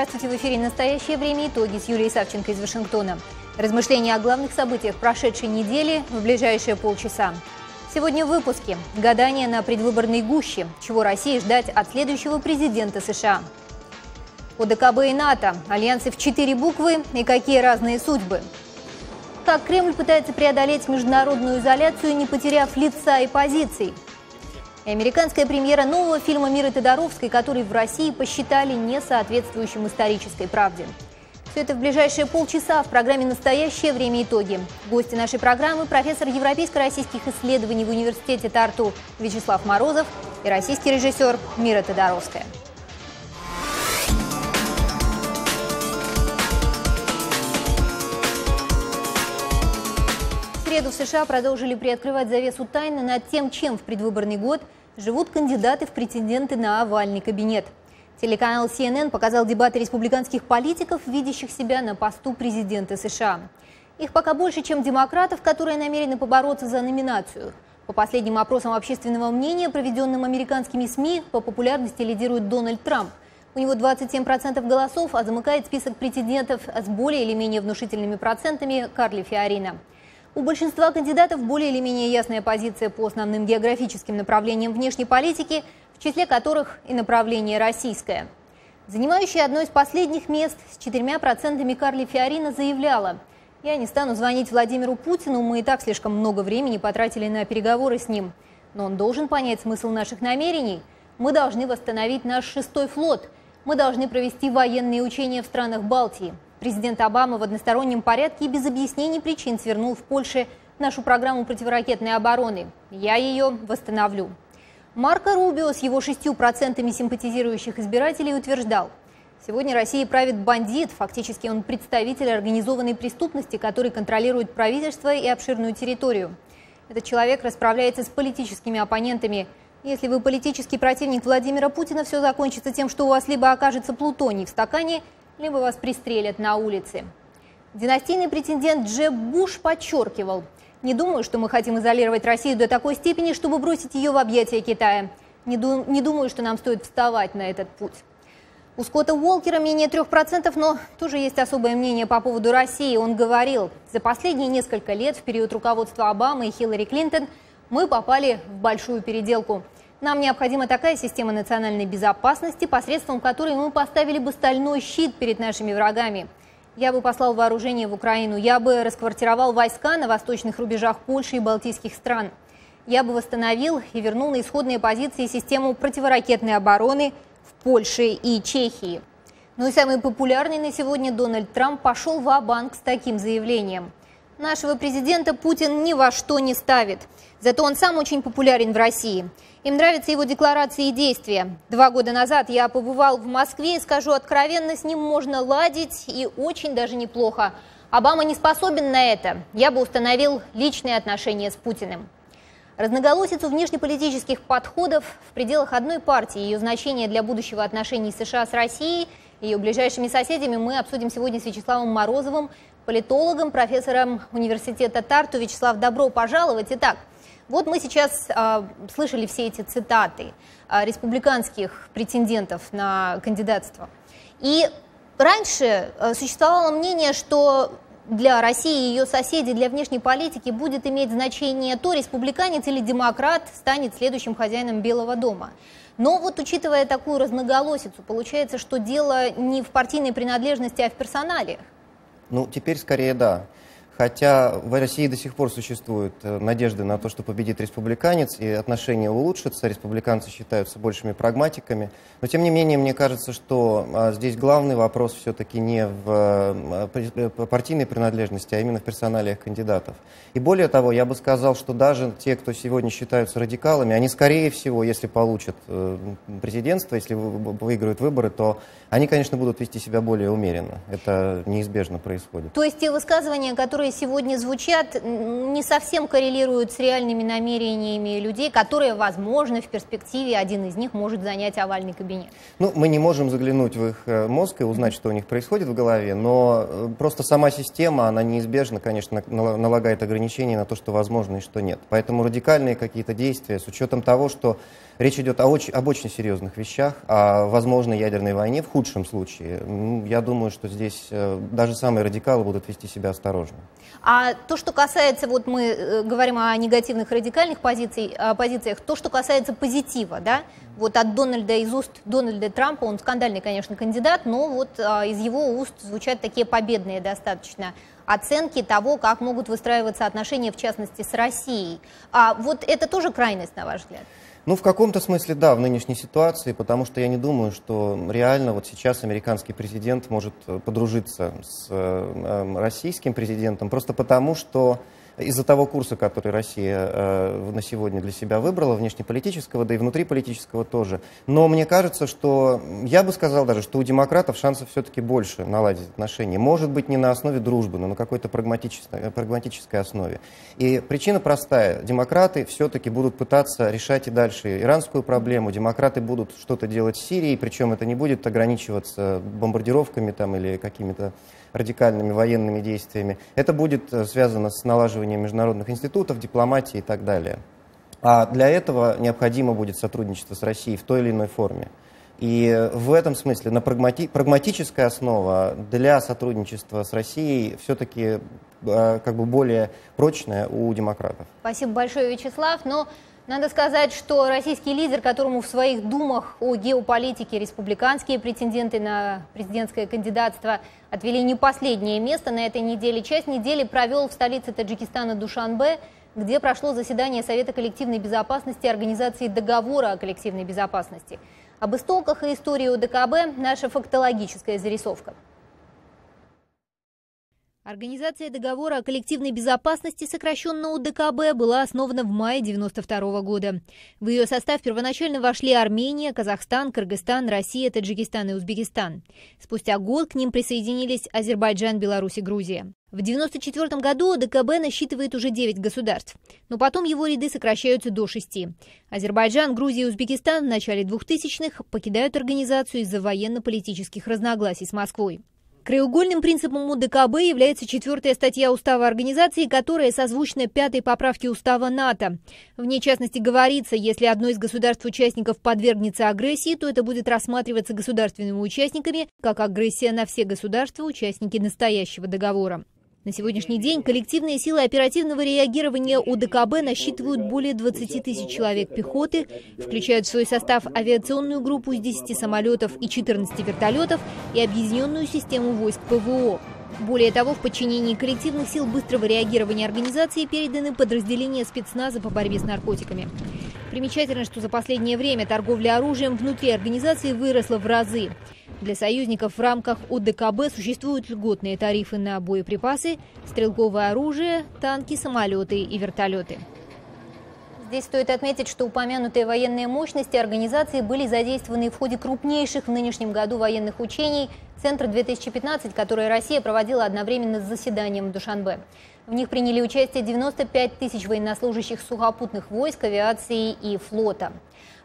Здравствуйте, в эфире «Настоящее время. Итоги» с Юлией Савченко из Вашингтона. Размышления о главных событиях прошедшей недели в ближайшие полчаса. Сегодня в выпуске гадание на предвыборной гуще, чего России ждать от следующего президента США. ОДКБ и НАТО, альянсы в 4 буквы и какие разные судьбы. Как Кремль пытается преодолеть международную изоляцию, не потеряв лица и позиций. И американская премьера нового фильма Миры Тодоровской, который в России посчитали несоответствующим исторической правде. Все это в ближайшие полчаса в программе «Настоящее время. Итоги». Гости нашей программы – профессор европейско-российских исследований в университете Тарту Вячеслав Морозов и российский режиссер Мира Тодоровская. В среду в США продолжили приоткрывать завесу тайны над тем, чем в предвыборный год живут кандидаты в претенденты на овальный кабинет. Телеканал CNN показал дебаты республиканских политиков, видящих себя на посту президента США. Их пока больше, чем демократов, которые намерены побороться за номинацию. По последним опросам общественного мнения, проведенным американскими СМИ, по популярности лидирует Дональд Трамп. У него 27% голосов, а замыкает список претендентов с более или менее внушительными процентами Карли Фиорина. У большинства кандидатов более или менее ясная позиция по основным географическим направлениям внешней политики, в числе которых и направление российское. Занимающая одно из последних мест с 4% Карли Фиорина заявляла: «Я не стану звонить Владимиру Путину, мы и так слишком много времени потратили на переговоры с ним. Но он должен понять смысл наших намерений. Мы должны восстановить наш 6-й флот. Мы должны провести военные учения в странах Балтии. Президент Обама в одностороннем порядке и без объяснений причин свернул в Польше нашу программу противоракетной обороны. Я ее восстановлю». Марко Рубио с его 6% симпатизирующих избирателей утверждал: «Сегодня Россией правит бандит, фактически он представитель организованной преступности, который контролирует правительство и обширную территорию. Этот человек расправляется с политическими оппонентами. Если вы политический противник Владимира Путина, все закончится тем, что у вас либо окажется плутоний в стакане, либо вас пристрелят на улице». Династийный претендент Джеб Буш подчеркивал: «Не думаю, что мы хотим изолировать Россию до такой степени, чтобы бросить ее в объятия Китая. Не думаю, что нам стоит вставать на этот путь». У Скотта Уолкера менее 3%, но тоже есть особое мнение по поводу России. Он говорил: «За последние несколько лет, в период руководства Обамы и Хиллари Клинтон, мы попали в большую переделку. Нам необходима такая система национальной безопасности, посредством которой мы поставили бы стальной щит перед нашими врагами. Я бы послал вооружение в Украину, я бы расквартировал войска на восточных рубежах Польши и Балтийских стран. Я бы восстановил и вернул на исходные позиции систему противоракетной обороны в Польше и Чехии». Ну и самый популярный на сегодня Дональд Трамп пошел ва-банк с таким заявлением: «Нашего президента Путин ни во что не ставит. Зато он сам очень популярен в России. Им нравятся его декларации и действия. 2 года назад я побывал в Москве и, скажу откровенно, с ним можно ладить и очень даже неплохо. Обама не способен на это. Я бы установил личные отношения с Путиным». Разноголосицу внешнеполитических подходов в пределах одной партии, ее значение для будущего отношений США с Россией и ее ближайшими соседями мы обсудим сегодня с Вячеславом Морозовым, политологом, профессором университета Тарту. Вячеслав, добро пожаловать. Итак, вот мы сейчас слышали все эти цитаты республиканских претендентов на кандидатство. И раньше существовало мнение, что для России и ее соседей, для внешней политики будет иметь значение то, республиканец или демократ станет следующим хозяином Белого дома. Но вот учитывая такую разноголосицу, получается, что дело не в партийной принадлежности, а в персонале. Ну, теперь скорее да. Хотя в России до сих пор существуют надежды на то, что победит республиканец, и отношения улучшатся, республиканцы считаются большими прагматиками. Но тем не менее, мне кажется, что здесь главный вопрос все-таки не в партийной принадлежности, а именно в персоналиях кандидатов. И более того, я бы сказал, что даже те, кто сегодня считаются радикалами, они скорее всего, если получат президентство, если выиграют выборы, то они, конечно, будут вести себя более умеренно. Это неизбежно происходит. То есть те высказывания, которые сегодня звучат, не совсем коррелируют с реальными намерениями людей, которые, возможно, в перспективе один из них может занять овальный кабинет? Ну, мы не можем заглянуть в их мозг и узнать, что у них происходит в голове, но просто сама система, она неизбежно, конечно, налагает ограничения на то, что возможно и что нет. Поэтому радикальные какие-то действия, с учетом того, что Речь идет об очень серьезных вещах, о возможной ядерной войне в худшем случае. Я думаю, что здесь даже самые радикалы будут вести себя осторожно. А то, что касается, вот мы говорим о негативных радикальных позициях, то, что касается позитива, да, вот от Дональда, из уст Дональда Трампа, он скандальный, конечно, кандидат, но вот из его уст звучат такие победные достаточно оценки того, как могут выстраиваться отношения, в частности, с Россией. А вот это тоже крайность, на ваш взгляд? Ну, в каком-то смысле, да, в нынешней ситуации, потому что я не думаю, что реально вот сейчас американский президент может подружиться с российским президентом, просто потому что из-за того курса, который Россия на сегодня для себя выбрала, внешнеполитического, да и внутриполитического тоже. Но мне кажется, что, я бы сказал даже, что у демократов шансов все-таки больше наладить отношения. Может быть, не на основе дружбы, но на какой-то прагматической основе. И причина простая. Демократы все-таки будут пытаться решать и дальше иранскую проблему. Демократы будут что-то делать в Сирии, причем это не будет ограничиваться бомбардировками там, или какими-то радикальными военными действиями. Это будет связано с налаживанием международных институтов, дипломатии и так далее. А для этого необходимо будет сотрудничество с Россией в той или иной форме. И в этом смысле на прагматическая основа для сотрудничества с Россией все-таки как бы более прочная у демократов. Спасибо большое, Вячеслав. Но надо сказать, что российский лидер, которому в своих думах о геополитике республиканские претенденты на президентское кандидатство отвели не последнее место на этой неделе, часть недели провел в столице Таджикистана Душанбе, где прошло заседание Совета коллективной безопасности Организации договора о коллективной безопасности. Об истоках и истории ОДКБ наша фактологическая зарисовка. Организация договора о коллективной безопасности, сокращенно ОДКБ, была основана в мае 1992 года. В ее состав первоначально вошли Армения, Казахстан, Кыргызстан, Россия, Таджикистан и Узбекистан. Спустя год к ним присоединились Азербайджан, Беларусь и Грузия. В 1994 году ОДКБ насчитывает уже 9 государств, но потом его ряды сокращаются до 6. Азербайджан, Грузия и Узбекистан в начале 2000-х покидают организацию из-за военно-политических разногласий с Москвой. Краеугольным принципом ОДКБ является 4-я статья Устава Организации, которая созвучна 5-й поправке Устава НАТО. В ней, в частности, говорится, если одно из государств-участников подвергнется агрессии, то это будет рассматриваться государственными участниками как агрессия на все государства-участники настоящего договора. На сегодняшний день коллективные силы оперативного реагирования ОДКБ насчитывают более 20 тысяч человек пехоты, включают в свой состав авиационную группу из 10 самолетов и 14 вертолетов и объединенную систему войск ПВО. Более того, в подчинении коллективных сил быстрого реагирования организации переданы подразделения спецназа по борьбе с наркотиками. Примечательно, что за последнее время торговля оружием внутри организации выросла в разы. Для союзников в рамках ОДКБ существуют льготные тарифы на боеприпасы, стрелковое оружие, танки, самолеты и вертолеты. Здесь стоит отметить, что упомянутые военные мощности организации были задействованы в ходе крупнейших в нынешнем году военных учений «Центр-2015», которые Россия проводила одновременно с заседанием в Душанбе. В них приняли участие 95 тысяч военнослужащих сухопутных войск, авиации и флота.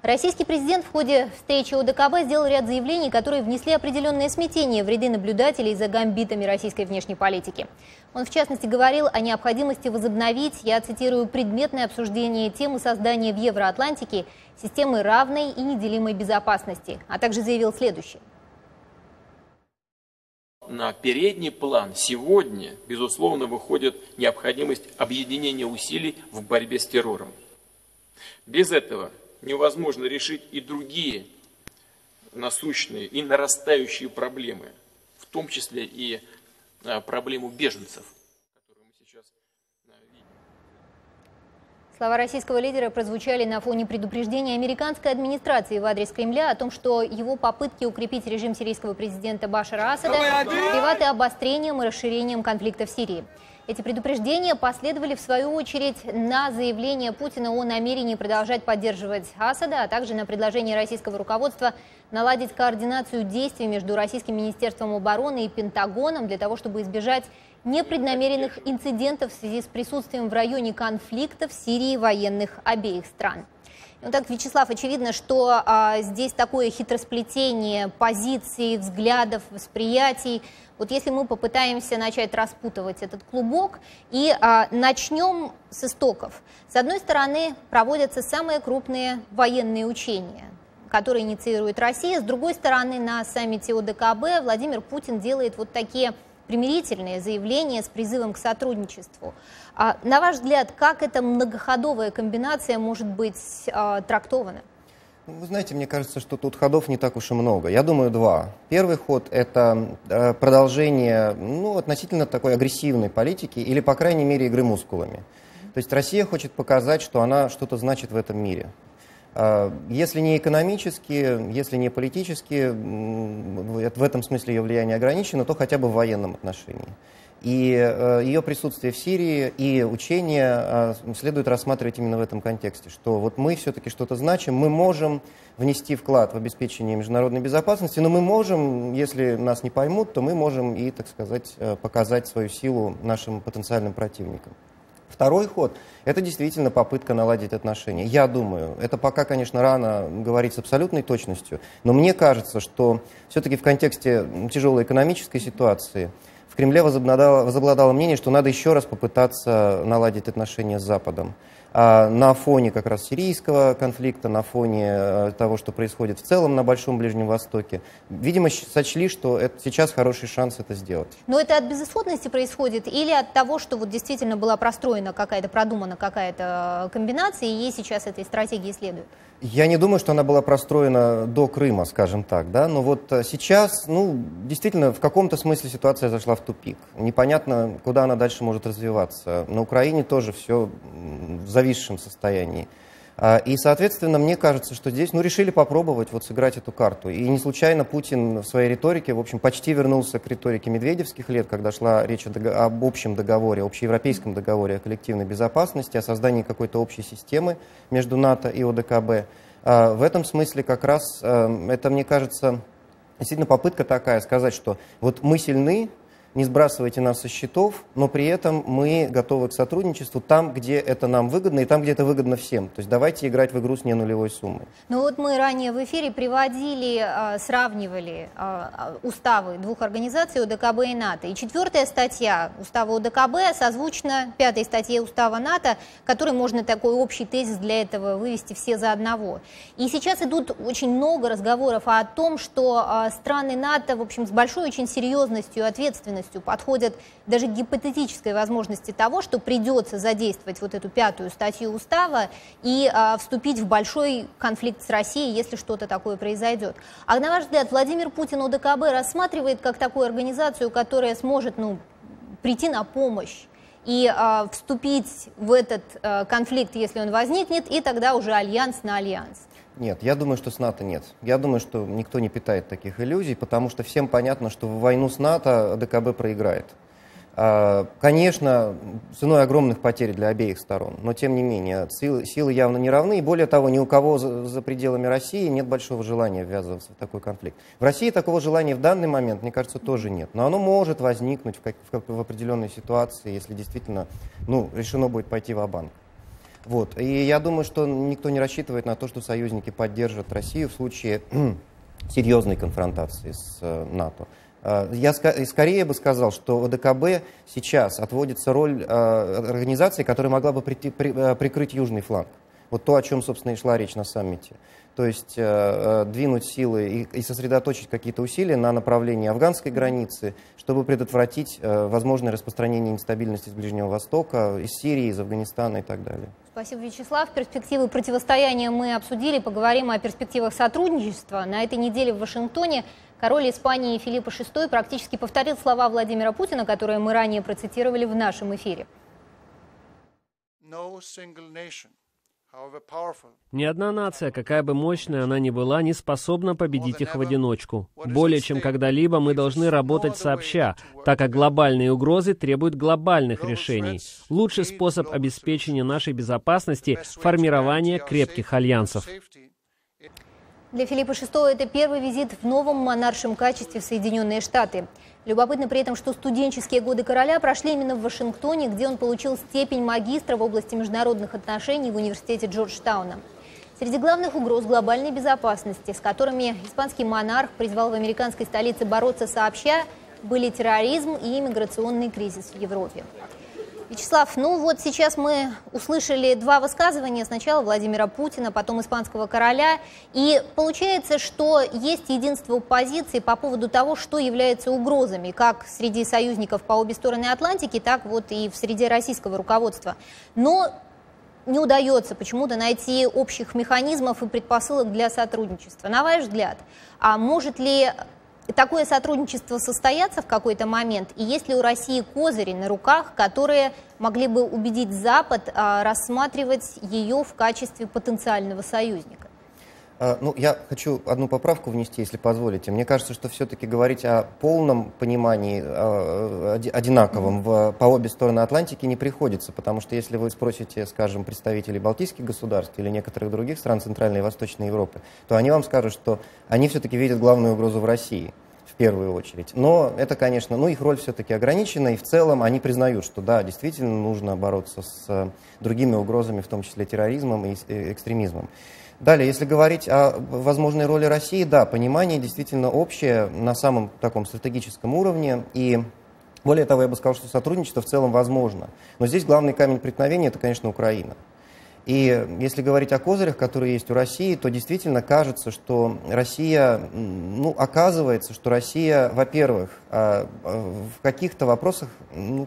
Российский президент в ходе встречи ОДКБ сделал ряд заявлений, которые внесли определенное смятение в ряды наблюдателей за гамбитами российской внешней политики. Он, в частности, говорил о необходимости возобновить, я цитирую, предметное обсуждение темы создания в Евроатлантике системы равной и неделимой безопасности, а также заявил следующее. На передний план сегодня, безусловно, выходит необходимость объединения усилий в борьбе с террором. Без этого невозможно решить и другие насущные и нарастающие проблемы, в том числе и проблему беженцев, которую мы сейчас видим. Слова российского лидера прозвучали на фоне предупреждения американской администрации в адрес Кремля о том, что его попытки укрепить режим сирийского президента Башара Асада чреваты обострением и расширением конфликта в Сирии. Эти предупреждения последовали, в свою очередь, на заявление Путина о намерении продолжать поддерживать Асада, а также на предложение российского руководства наладить координацию действий между Российским министерством обороны и Пентагоном для того, чтобы избежать непреднамеренных инцидентов в связи с присутствием в районе конфликта в Сирии военных обеих стран. Ну так, Вячеслав, очевидно, что здесь такое хитросплетение позиций, взглядов, восприятий. Вот если мы попытаемся начать распутывать этот клубок и начнем с истоков. С одной стороны, проводятся самые крупные военные учения, которые инициирует Россия. С другой стороны, на саммите ОДКБ Владимир Путин делает вот такие примирительные заявления с призывом к сотрудничеству. На ваш взгляд, как эта многоходовая комбинация может быть трактована? Вы знаете, мне кажется, что тут ходов не так уж и много. Я думаю, два. Первый ход – это продолжение относительно такой агрессивной политики или, по крайней мере, игры мускулами. То есть Россия хочет показать, что она что-то значит в этом мире. Если не экономически, если не политически, в этом смысле ее влияние ограничено, то хотя бы в военном отношении. И ее присутствие в Сирии и учения следует рассматривать именно в этом контексте, что вот мы все-таки что-то значим, мы можем внести вклад в обеспечение международной безопасности, но мы можем, если нас не поймут, то мы можем и, так сказать, показать свою силу нашим потенциальным противникам. Второй ход – это действительно попытка наладить отношения. Я думаю, это пока, конечно, рано говорить с абсолютной точностью, но мне кажется, что все-таки в контексте тяжелой экономической ситуации в Кремле возобладало мнение, что надо еще раз попытаться наладить отношения с Западом. На фоне как раз сирийского конфликта, на фоне того, что происходит в целом на Большом Ближнем Востоке, видимо, сочли, что это сейчас хороший шанс это сделать. Но это от безысходности происходит или от того, что вот действительно была простроена какая-то, продумана какая-то комбинация, и ей сейчас этой стратегии следует? Я не думаю, что она была простроена до Крыма, скажем так, да, но вот сейчас, действительно, в каком-то смысле ситуация зашла в тупик. Непонятно, куда она дальше может развиваться. На Украине тоже все в зависшем состоянии. И, соответственно, мне кажется, что здесь, решили попробовать сыграть эту карту. И не случайно Путин в своей риторике, в общем, почти вернулся к риторике медведевских лет, когда шла речь об общем договоре, общеевропейском договоре о коллективной безопасности, о создании какой-то общей системы между НАТО и ОДКБ. В этом смысле как раз это, мне кажется, действительно попытка такая сказать, что вот мы сильны, не сбрасывайте нас со счетов, но при этом мы готовы к сотрудничеству там, где это нам выгодно, и там, где это выгодно всем. То есть давайте играть в игру с ненулевой суммой. Ну вот мы ранее в эфире приводили, сравнивали уставы двух организаций ОДКБ и НАТО. И 4-я статья устава ОДКБ созвучна 5-й статье устава НАТО, которой можно такой общий тезис для этого вывести все за одного. И сейчас идут очень много разговоров о том, что страны НАТО, в общем, с большой очень серьезностью и ответственностью подходят даже к гипотетической возможности того, что придется задействовать вот эту 5-ю статью устава и вступить в большой конфликт с Россией, если что-то такое произойдет. А на ваш взгляд, Владимир Путин ОДКБ рассматривает как такую организацию, которая сможет прийти на помощь и вступить в этот конфликт, если он возникнет, и тогда уже альянс на альянс? Нет, я думаю, что с НАТО нет. Я думаю, что никто не питает таких иллюзий, потому что всем понятно, что в войну с НАТО ОДКБ проиграет. Конечно, ценой огромных потерь для обеих сторон, но тем не менее силы явно не равны, и более того, ни у кого за пределами России нет большого желания ввязываться в такой конфликт. В России такого желания в данный момент, мне кажется, тоже нет, но оно может возникнуть в определенной ситуации, если действительно решено будет пойти ва-банк. Вот. И я думаю, что никто не рассчитывает на то, что союзники поддержат Россию в случае серьезной конфронтации с НАТО. Я скорее бы сказал, что ОДКБ сейчас отводится роль организации, которая могла бы прикрыть южный фланг. Вот то, о чем, собственно, и шла речь на саммите. То есть двинуть силы и сосредоточить какие-то усилия на направлении афганской границы, чтобы предотвратить возможное распространение нестабильности с Ближнего Востока, из Сирии, из Афганистана и так далее. Спасибо, Вячеслав. Перспективы противостояния мы обсудили. Поговорим о перспективах сотрудничества. На этой неделе в Вашингтоне король Испании Филиппа VI практически повторил слова Владимира Путина, которые мы ранее процитировали в нашем эфире. Ни одна нация, какая бы мощная она ни была, не способна победить их в одиночку. Более чем когда-либо мы должны работать сообща, так как глобальные угрозы требуют глобальных решений. Лучший способ обеспечения нашей безопасности — формирование крепких альянсов. Для Филиппа VI это первый визит в новом монаршем качестве в Соединенные Штаты. Любопытно при этом, что студенческие годы короля прошли именно в Вашингтоне, где он получил степень магистра в области международных отношений в университете Джорджтауна. Среди главных угроз глобальной безопасности, с которыми испанский монарх призвал в американской столице бороться сообща, были терроризм и иммиграционный кризис в Европе. Вячеслав, ну вот сейчас мы услышали два высказывания. Сначала Владимира Путина, потом испанского короля. И получается, что есть единство позиций по поводу того, что является угрозами, как среди союзников по обе стороны Атлантики, так вот и в среде российского руководства. Но не удается почему-то найти общих механизмов и предпосылок для сотрудничества. На ваш взгляд, а может ли такое сотрудничество состояться в какой-то момент? И есть ли у России козыри на руках, которые могли бы убедить Запад рассматривать ее в качестве потенциального союзника? Ну, я хочу одну поправку внести, если позволите. Мне кажется, что все-таки говорить о полном понимании, одинаковом по обе стороны Атлантики не приходится, потому что если вы спросите, скажем, представителей балтийских государств или некоторых других стран Центральной и Восточной Европы, то они вам скажут, что они все-таки видят главную угрозу в России в первую очередь. Но это, конечно, их роль все-таки ограничена, и в целом они признают, что да, действительно нужно бороться с другими угрозами, в том числе терроризмом и экстремизмом. Далее, если говорить о возможной роли России, да, понимание действительно общее на самом таком стратегическом уровне, и более того, я бы сказал, что сотрудничество в целом возможно. Но здесь главный камень преткновения – это, конечно, Украина. И если говорить о козырях, которые есть у России, то действительно кажется, что Россия, оказывается, что Россия, во-первых, в каких-то вопросах,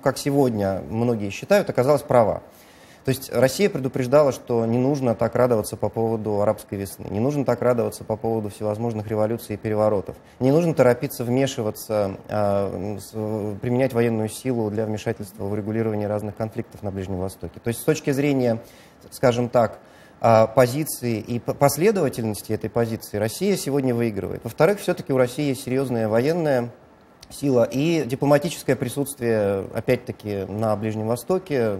как сегодня многие считают, оказалась права. То есть Россия предупреждала, что не нужно так радоваться по поводу арабской весны, не нужно так радоваться по поводу всевозможных революций и переворотов, не нужно торопиться вмешиваться, применять военную силу для вмешательства в урегулирование разных конфликтов на Ближнем Востоке. То есть с точки зрения, скажем так, позиции и последовательности этой позиции Россия сегодня выигрывает. Во-вторых, все-таки у России есть серьезная военная сила и дипломатическое присутствие, опять-таки, на Ближнем Востоке,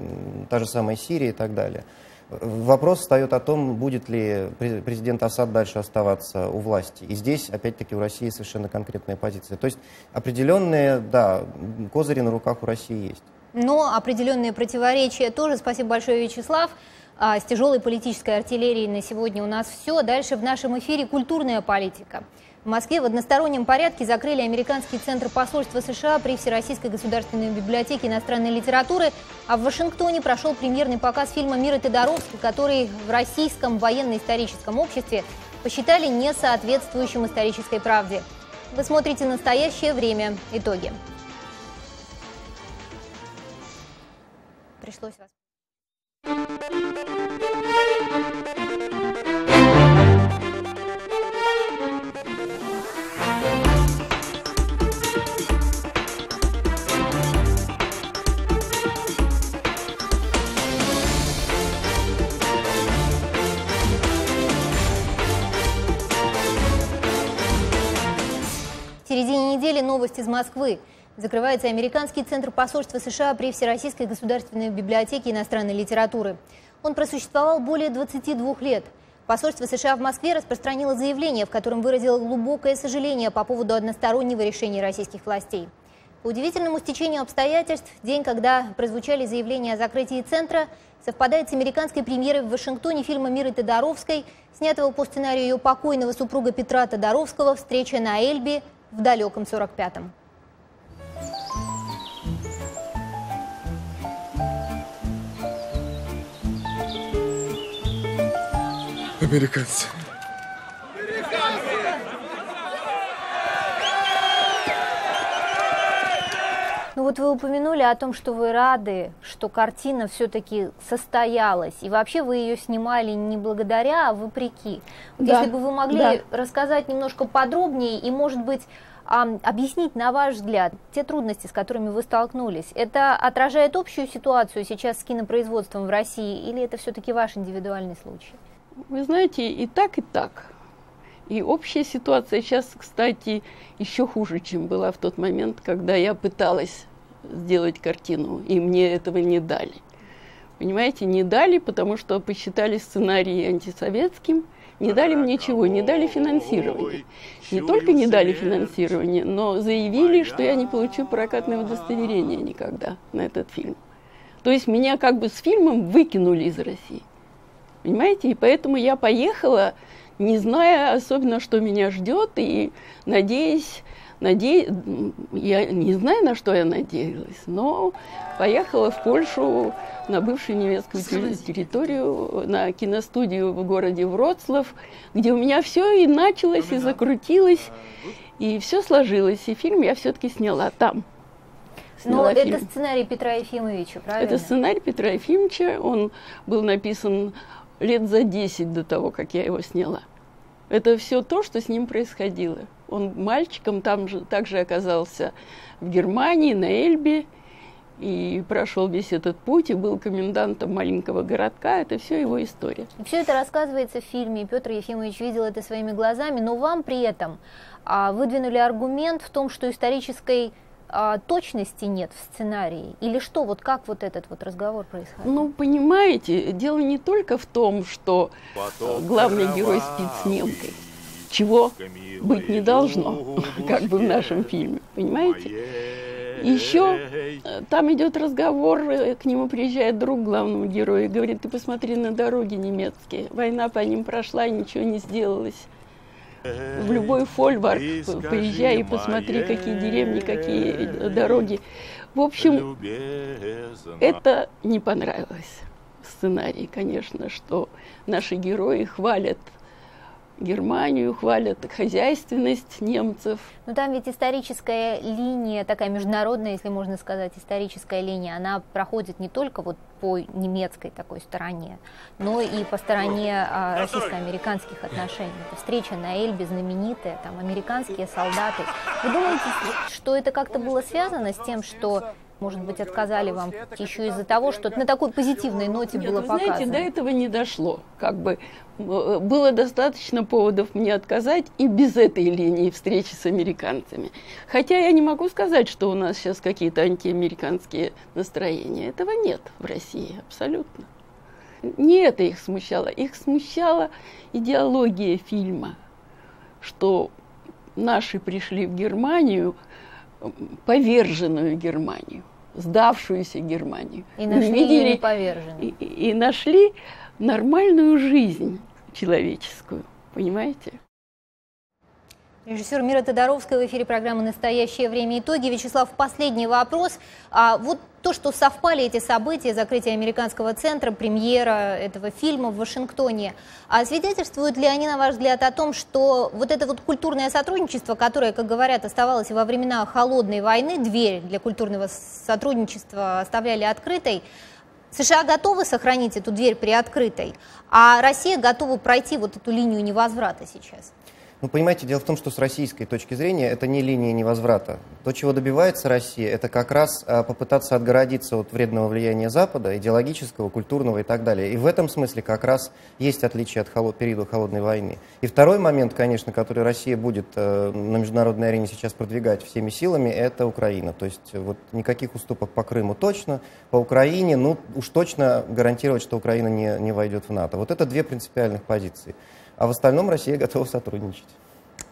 та же самая Сирия и так далее. Вопрос встает о том, будет ли президент Асад дальше оставаться у власти. И здесь, опять-таки, у России совершенно конкретная позиция. То есть определенные, да, козыри на руках у России есть. Но определенные противоречия тоже. Спасибо большое, Вячеслав. С тяжелой политической артиллерией на сегодня у нас все. Дальше в нашем эфире культурная политика. В Москве в одностороннем порядке закрыли американский центр посольства США при Всероссийской государственной библиотеке иностранной литературы, а в Вашингтоне прошел премьерный показ фильма «Миры Тодоровской», который в российском военно-историческом обществе посчитали несоответствующим исторической правде. Вы смотрите «Настоящее время». Итоги. Пришлось вас... В середине недели новость из Москвы. Закрывается американский центр посольства США при Всероссийской государственной библиотеке иностранной литературы. Он просуществовал более 22 лет. Посольство США в Москве распространило заявление, в котором выразило глубокое сожаление по поводу одностороннего решения российских властей. По удивительному стечению обстоятельств, день, когда прозвучали заявления о закрытии центра, совпадает с американской премьерой в Вашингтоне фильма «Миры Тодоровской», снятого по сценарию ее покойного супруга Петра Тодоровского «Встреча на Эльбе» в далеком 45-м. Американцы. Ну вот вы упомянули о том, что вы рады, что картина все-таки состоялась. И вообще вы ее снимали не благодаря, а вопреки. Вот да, если бы вы могли рассказать немножко подробнее и, может быть, объяснить, на ваш взгляд, те трудности, с которыми вы столкнулись. Это отражает общую ситуацию сейчас с кинопроизводством в России или это все-таки ваш индивидуальный случай? Вы знаете, и так, и так. И общая ситуация сейчас, кстати, еще хуже, чем была в тот момент, когда я пыталась сделать картину, и мне этого не дали. Понимаете, не дали, потому что посчитали сценарий антисоветским, не дали мне ничего, не дали финансирования. Не только не дали финансирования, но заявили, что я не получу прокатное удостоверение никогда на этот фильм. То есть меня как бы с фильмом выкинули из России. Понимаете? И поэтому я поехала, не зная особенно, что меня ждет, и надеясь, я не знаю, на что я надеялась, но поехала в Польшу на бывшую немецкую территорию, на киностудию в городе Вроцлав, где у меня все и началось, и закрутилось, и все сложилось. И фильм я все-таки сняла там. Но это сценарий Петра Ефимовича, правильно? Это сценарий Петра Ефимовича. Он был написан лет за 10 до того, как я его сняла. Это все то, что с ним происходило. Он мальчиком также оказался в Германии, на Эльбе, и прошел весь этот путь, и был комендантом маленького городка. Это все его история. Все это рассказывается в фильме, и Петр Ефимович видел это своими глазами, но вам при этом выдвинули аргумент в том, что исторической точности нет в сценарии? Или что? Вот как вот этот вот разговор происходит? Ну, понимаете, дело не только в том, что главный герой спит с немкой, чего быть не должно, как бы в нашем фильме, понимаете? Еще там идет разговор, к нему приезжает друг главного героя и говорит: ты посмотри на дороги немецкие, война по ним прошла и ничего не сделалось. В любой фольварк поезжай и посмотри, какие деревни, какие дороги. В общем, это не понравилось в сценарии, конечно, что наши герои хвалят Германию, хвалят хозяйственность немцев. Но там ведь историческая линия, такая международная, если можно сказать, историческая линия, она проходит не только вот по немецкой такой стороне, но и по стороне российско-американских отношений. Это встреча на Эльбе знаменитая, там американские солдаты. Вы думаете, что это как-то было связано с тем, что, может быть, отказали вам еще из-за того, что на такой позитивной ноте было показано? Знаете, до этого не дошло. Как бы было достаточно поводов мне отказать и без этой линии встречи с американцами. Хотя я не могу сказать, что у нас сейчас какие-то антиамериканские настроения. Этого нет в России, абсолютно. Не это их смущало. Их смущала идеология фильма, что наши пришли в Германию, поверженную Германию, сдавшуюся Германию. И нашли неповерженную. И нашли нормальную жизнь человеческую, понимаете? Режиссер Мира Тодоровская в эфире программы «Настоящее время. Итоги». Вячеслав, последний вопрос. Вот то, что совпали эти события, закрытие американского центра, премьера этого фильма в Вашингтоне, свидетельствуют ли они, на ваш взгляд, о том, что вот это вот культурное сотрудничество, которое, как говорят, оставалось во времена холодной войны, дверь для культурного сотрудничества оставляли открытой, США готовы сохранить эту дверь приоткрытой, а Россия готова пройти вот эту линию невозврата сейчас? Ну, понимаете, дело в том, что с российской точки зрения это не линия невозврата. То, чего добивается Россия, это как раз попытаться отгородиться от вредного влияния Запада, идеологического, культурного и так далее. И в этом смысле как раз есть отличие от периода холодной войны. И второй момент, конечно, который Россия будет на международной арене сейчас продвигать всеми силами, это Украина. То есть вот никаких уступок по Крыму точно, по Украине, ну уж точно гарантировать, что Украина не войдет в НАТО. Вот это две принципиальных позиции. А в остальном Россия готова сотрудничать.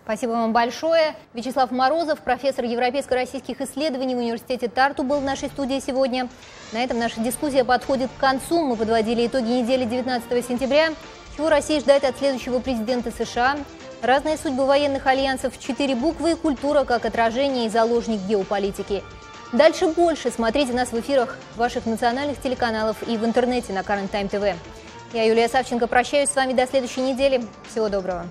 Спасибо вам большое. Вячеслав Морозов, профессор европейско-российских исследований в университете Тарту, был в нашей студии сегодня. На этом наша дискуссия подходит к концу. Мы подводили итоги недели 19 сентября. Чего Россия ждать от следующего президента США? Разные судьбы военных альянсов в 4 буквы и культура как отражение и заложник геополитики. Дальше больше. Смотрите нас в эфирах ваших национальных телеканалов и в интернете на Current Time TV. Я, Юлия Савченко, прощаюсь с вами до следующей недели. Всего доброго.